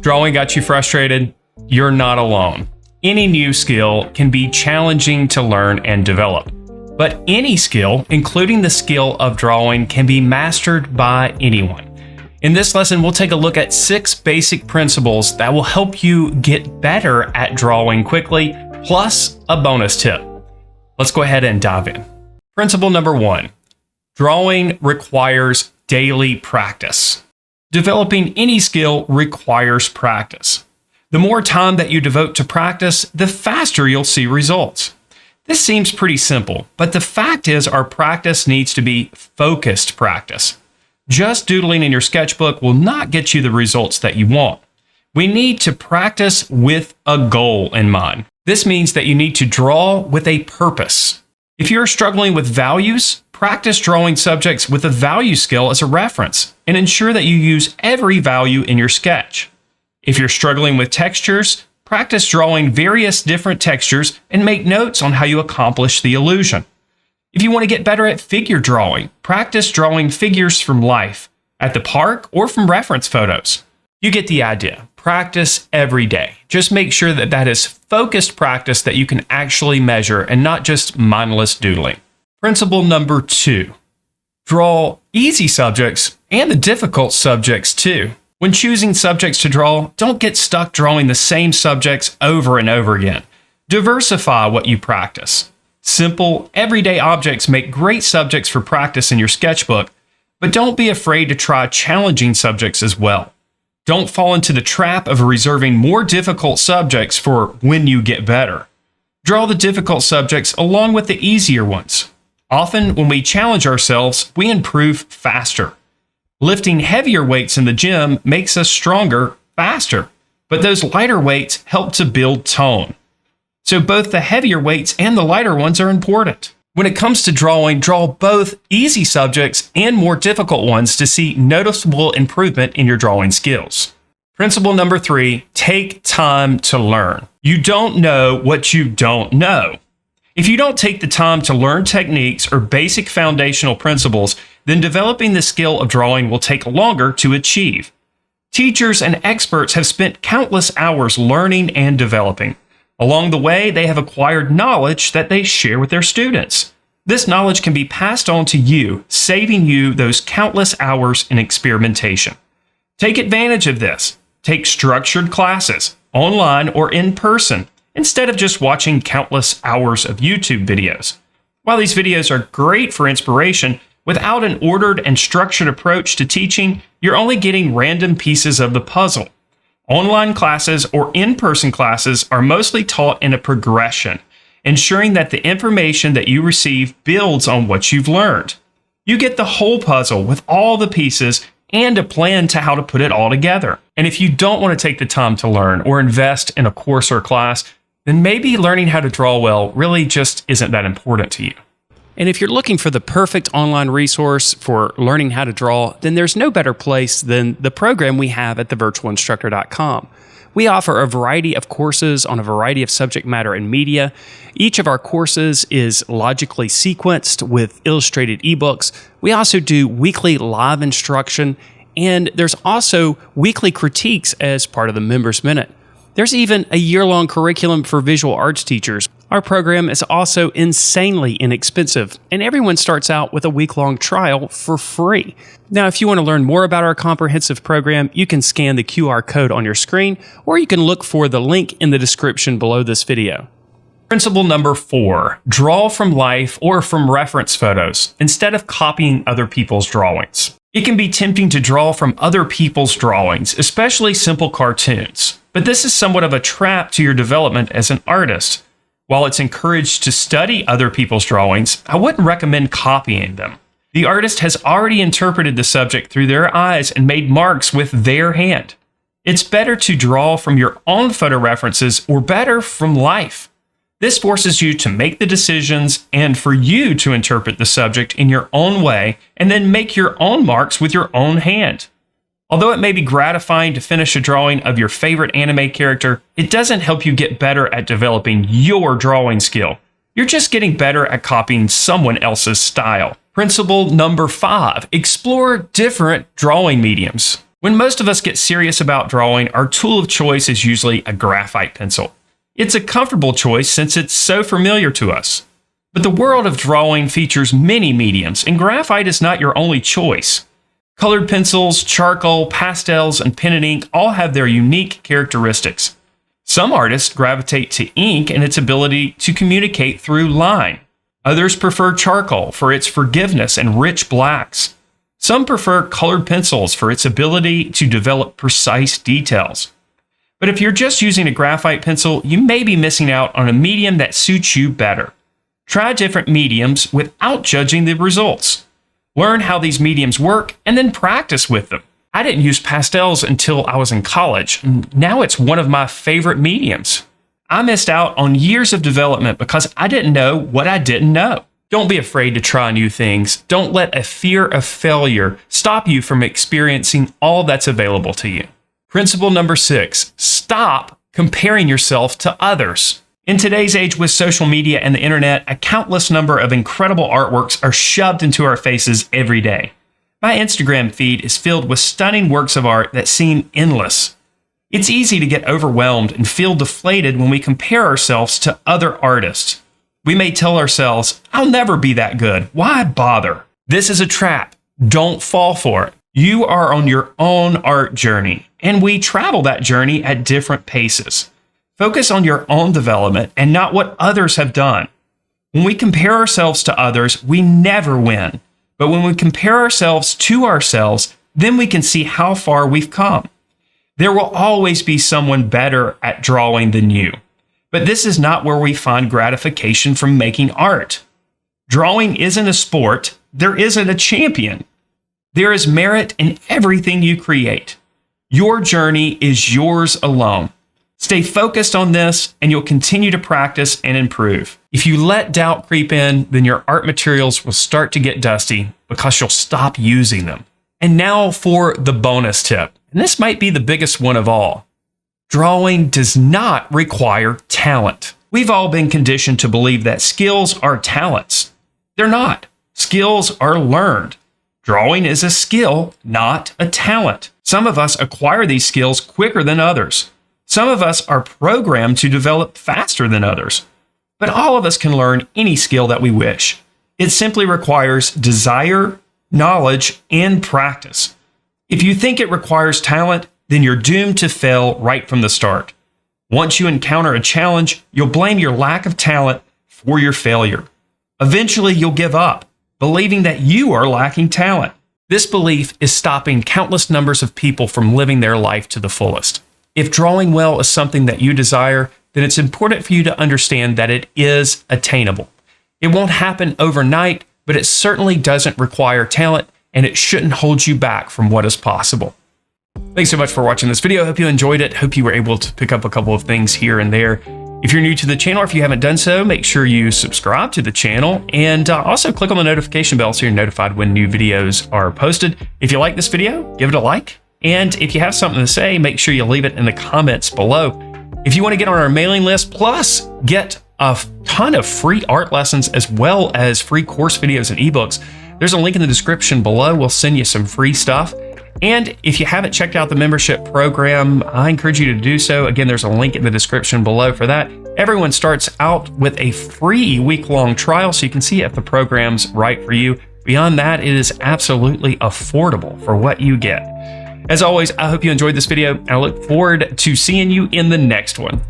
Drawing got you frustrated? You're not alone. Any new skill can be challenging to learn and develop. But any skill, including the skill of drawing, can be mastered by anyone. In this lesson, we'll take a look at 6 basic principles that will help you get better at drawing quickly, plus a bonus tip. Let's go ahead and dive in. Principle number 1. Drawing requires daily practice. Developing any skill requires practice. The more time that you devote to practice, the faster you'll see results. This seems pretty simple, but the fact is our practice needs to be focused practice. Just doodling in your sketchbook will not get you the results that you want. We need to practice with a goal in mind. This means that you need to draw with a purpose. If you're struggling with values, practice drawing subjects with a value skill as a reference and ensure that you use every value in your sketch. If you're struggling with textures, practice drawing various different textures and make notes on how you accomplish the illusion. If you want to get better at figure drawing, practice drawing figures from life, at the park, or from reference photos. You get the idea. Practice every day. Just make sure that that is focused practice that you can actually measure and not just mindless doodling. Principle number 2. Draw easy subjects and the difficult subjects too. When choosing subjects to draw, don't get stuck drawing the same subjects over and over again. Diversify what you practice. Simple, everyday objects make great subjects for practice in your sketchbook, but don't be afraid to try challenging subjects as well. Don't fall into the trap of reserving more difficult subjects for when you get better. Draw the difficult subjects along with the easier ones. Often, when we challenge ourselves, we improve faster. Lifting heavier weights in the gym makes us stronger faster, but those lighter weights help to build tone. So both the heavier weights and the lighter ones are important. When it comes to drawing, draw both easy subjects and more difficult ones to see noticeable improvement in your drawing skills. Principle number 3, take time to learn. You don't know what you don't know. If you don't take the time to learn techniques or basic foundational principles, then developing the skill of drawing will take longer to achieve. Teachers and experts have spent countless hours learning and developing. Along the way, they have acquired knowledge that they share with their students. This knowledge can be passed on to you, saving you those countless hours in experimentation. Take advantage of this. Take structured classes, online or in person, instead of just watching countless hours of YouTube videos. While these videos are great for inspiration, without an ordered and structured approach to teaching, you're only getting random pieces of the puzzle. Online classes or in-person classes are mostly taught in a progression, ensuring that the information that you receive builds on what you've learned. You get the whole puzzle with all the pieces and a plan to how to put it all together. And if you don't want to take the time to learn or invest in a course or class, then maybe learning how to draw well really just isn't that important to you. And if you're looking for the perfect online resource for learning how to draw, then there's no better place than the program we have at thevirtualinstructor.com. We offer a variety of courses on a variety of subject matter and media. Each of our courses is logically sequenced with illustrated ebooks. We also do weekly live instruction, and there's also weekly critiques as part of the Members Minute. There's even a year-long curriculum for visual arts teachers. Our program is also insanely inexpensive, and everyone starts out with a week-long trial for free. Now, if you want to learn more about our comprehensive program, you can scan the QR code on your screen, or you can look for the link in the description below this video. Principle number 4, draw from life or from reference photos instead of copying other people's drawings. It can be tempting to draw from other people's drawings, especially simple cartoons. But this is somewhat of a trap to your development as an artist. While it's encouraged to study other people's drawings, I wouldn't recommend copying them. The artist has already interpreted the subject through their eyes and made marks with their hand. It's better to draw from your own photo references or better from life. This forces you to make the decisions and for you to interpret the subject in your own way and then make your own marks with your own hand. Although it may be gratifying to finish a drawing of your favorite anime character, it doesn't help you get better at developing your drawing skill. You're just getting better at copying someone else's style. Principle number 5, explore different drawing mediums. When most of us get serious about drawing, our tool of choice is usually a graphite pencil. It's a comfortable choice since it's so familiar to us. But the world of drawing features many mediums, and graphite is not your only choice. Colored pencils, charcoal, pastels, and pen and ink all have their unique characteristics. Some artists gravitate to ink and its ability to communicate through line. Others prefer charcoal for its forgiveness and rich blacks. Some prefer colored pencils for its ability to develop precise details. But if you're just using a graphite pencil, you may be missing out on a medium that suits you better. Try different mediums without judging the results. Learn how these mediums work and then practice with them. I didn't use pastels until I was in college, and now it's one of my favorite mediums. I missed out on years of development because I didn't know what I didn't know. Don't be afraid to try new things. Don't let a fear of failure stop you from experiencing all that's available to you. Principle number 6, stop comparing yourself to others. In today's age with social media and the internet, a countless number of incredible artworks are shoved into our faces every day. My Instagram feed is filled with stunning works of art that seem endless. It's easy to get overwhelmed and feel deflated when we compare ourselves to other artists. We may tell ourselves, I'll never be that good. Why bother? This is a trap. Don't fall for it. You are on your own art journey, and we travel that journey at different paces. Focus on your own development and not what others have done. When we compare ourselves to others, we never win. But when we compare ourselves to ourselves, then we can see how far we've come. There will always be someone better at drawing than you. But this is not where we find gratification from making art. Drawing isn't a sport. There isn't a champion. There is merit in everything you create. Your journey is yours alone. Stay focused on this, and you'll continue to practice and improve. If you let doubt creep in, then your art materials will start to get dusty because you'll stop using them. And now for the bonus tip, and this might be the biggest one of all. Drawing does not require talent. We've all been conditioned to believe that skills are talents. They're not. Skills are learned. Drawing is a skill, not a talent. Some of us acquire these skills quicker than others. Some of us are programmed to develop faster than others. But all of us can learn any skill that we wish. It simply requires desire, knowledge, and practice. If you think it requires talent, then you're doomed to fail right from the start. Once you encounter a challenge, you'll blame your lack of talent for your failure. Eventually, you'll give up, believing that you are lacking talent. This belief is stopping countless numbers of people from living their life to the fullest. If drawing well is something that you desire, then it's important for you to understand that it is attainable. It won't happen overnight, but it certainly doesn't require talent, and it shouldn't hold you back from what is possible. Thanks so much for watching this video. I hope you enjoyed it. Hope you were able to pick up a couple of things here and there. If you're new to the channel, or if you haven't done so, make sure you subscribe to the channel, and also click on the notification bell so you're notified when new videos are posted. If you like this video, give it a like. And if you have something to say, make sure you leave it in the comments below. If you want to get on our mailing list, plus get a ton of free art lessons as well as free course videos and ebooks, there's a link in the description below. We'll send you some free stuff. And if you haven't checked out the membership program, I encourage you to do so. Again, there's a link in the description below for that. Everyone starts out with a free week-long trial so you can see if the program's right for you. Beyond that, it is absolutely affordable for what you get. As always, I hope you enjoyed this video, and I look forward to seeing you in the next one.